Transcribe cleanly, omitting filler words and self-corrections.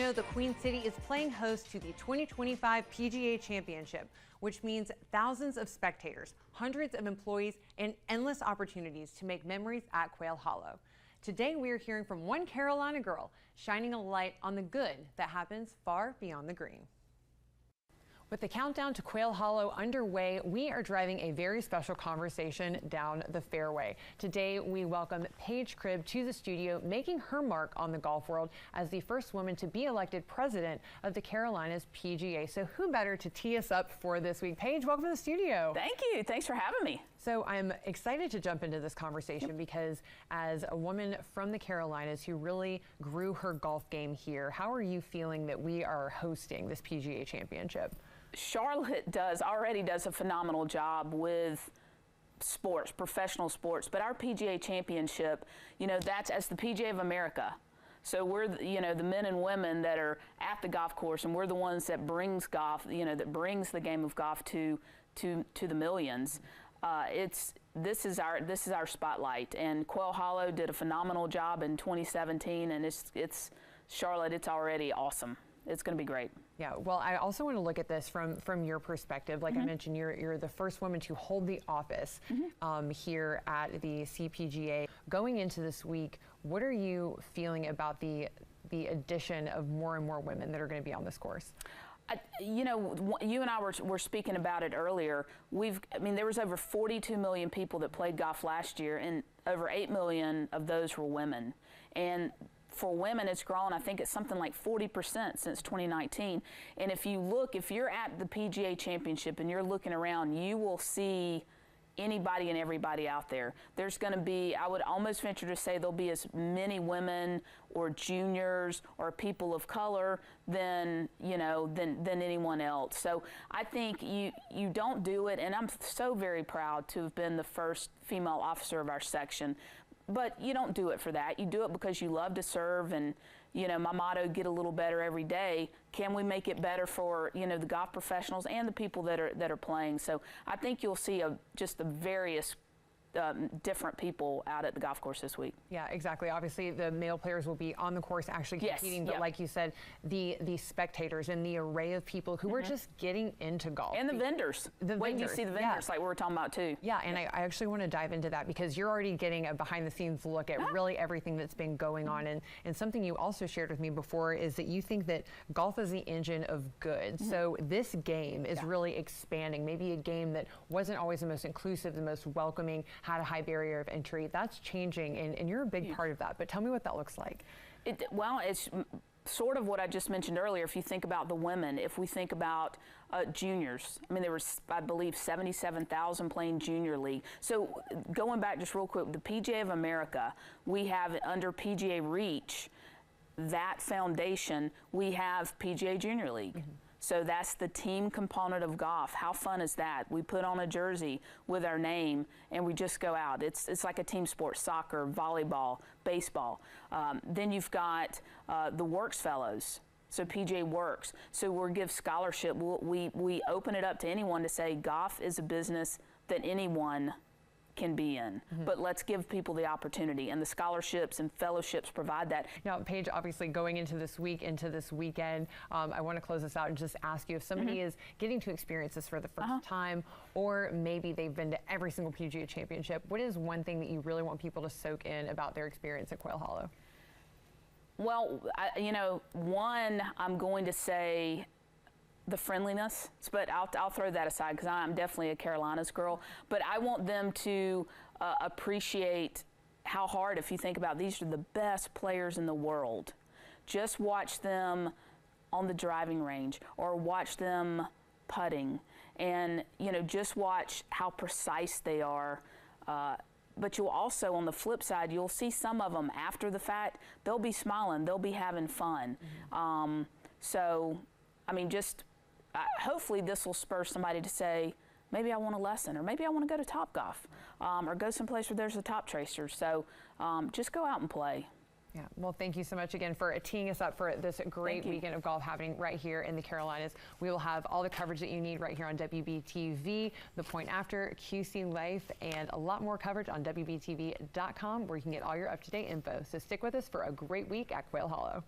know, the Queen City is playing host to the 2025 PGA Championship, which means thousands of spectators, hundreds of employees, and endless opportunities to make memories at Quail Hollow. Today, we are hearing from one Carolina girl, shining a light on the good that happens far beyond the green. With the countdown to Quail Hollow underway, we are driving a very special conversation down the fairway. Today, we welcome Paige Cribb to the studio, making her mark on the golf world as the first woman to be elected president of the Carolinas PGA. So who better to tee us up for this week? Paige, welcome to the studio. Thank you. Thanks for having me. So I'm excited to jump into this conversation because as a woman from the Carolinas who really grew her golf game here, how are you feeling that we are hosting this PGA Championship? Charlotte already does a phenomenal job with sports, professional sports, but our PGA Championship, that's as the PGA of America. So we're, the men and women that are at the golf course, and we're the ones that brings golf, that brings the game of golf to the millions. This is our spotlight, and Quail Hollow did a phenomenal job in 2017, and it's Charlotte. It's already awesome. It's going to be great. Yeah, well, I also want to look at this from your perspective. Like I mentioned, you're the first woman to hold the office here at the CPGA. Going into this week, what are you feeling about the addition of more and more women that are going to be on this course? You and I were speaking about it earlier. There was over 42 million people that played golf last year, and over 8 million of those were women. And for women, it's grown, I think it's something like 40% since 2019. And if you're at the PGA Championship and you're looking around, you will see anybody and everybody out there. There's going to be, I would almost venture to say, there'll be as many women or juniors or people of color than anyone else. So I think you don't do it, and I'm so very proud to have been the first female officer of our section. But you don't do it for that. You do it because you love to serve, and my motto, get a little better every day. Can we make it better for the golf professionals and the people that are playing? So I think you'll see just the various different people out at the golf course this week. Yeah, exactly. Obviously, the male players will be on the course actually competing, but like you said, the spectators and the array of people who are just getting into golf. And the vendors. Wait till you see the vendors like we were talking about too. Yeah, and I actually want to dive into that because you're already getting a behind-the-scenes look at really everything that's been going on. And something you also shared with me before is that you think that golf is the engine of good. So this game is really expanding. Maybe a game that wasn't always the most inclusive, the most welcoming, had a high barrier of entry. That's changing, and you're a big part of that. But tell me what that looks like. It's sort of what I just mentioned earlier. If you think about the women, if we think about juniors, there was, I believe, 77,000 playing junior league. So going back just real quick, the PGA of America, we have under PGA Reach, that foundation, we have PGA Junior League. So that's the team component of golf. How fun is that? We put on a jersey with our name and we just go out. It's like a team sport: soccer, volleyball, baseball. Then you've got the Works Fellows. So PGA Works. So we'll give scholarship. We open it up to anyone to say golf is a business that anyone can be in, but let's give people the opportunity, and the scholarships and fellowships provide that. Now, Paige, obviously going into this week, into this weekend, I want to close this out and just ask you, if somebody is getting to experience this for the first time, or maybe they've been to every single PGA Championship, what is one thing that you really want people to soak in about their experience at Quail Hollow? Well, one, I'm going to say the friendliness, but I'll throw that aside because I'm definitely a Carolinas girl. But I want them to appreciate how hard, if you think about, these are the best players in the world. Just watch them on the driving range or watch them putting, and just watch how precise they are. But you'll also, on the flip side, you'll see some of them after the fact, they'll be smiling, they'll be having fun. Hopefully this will spur somebody to say, maybe I want a lesson, or maybe I want to go to Topgolf, or go someplace where there's a top tracer. So just go out and play. Yeah, well, thank you so much again for teeing us up for this great weekend of golf happening right here in the Carolinas. We will have all the coverage that you need right here on WBTV, The Point After, QC Life, and a lot more coverage on WBTV.com, where you can get all your up-to-date info. So stick with us for a great week at Quail Hollow.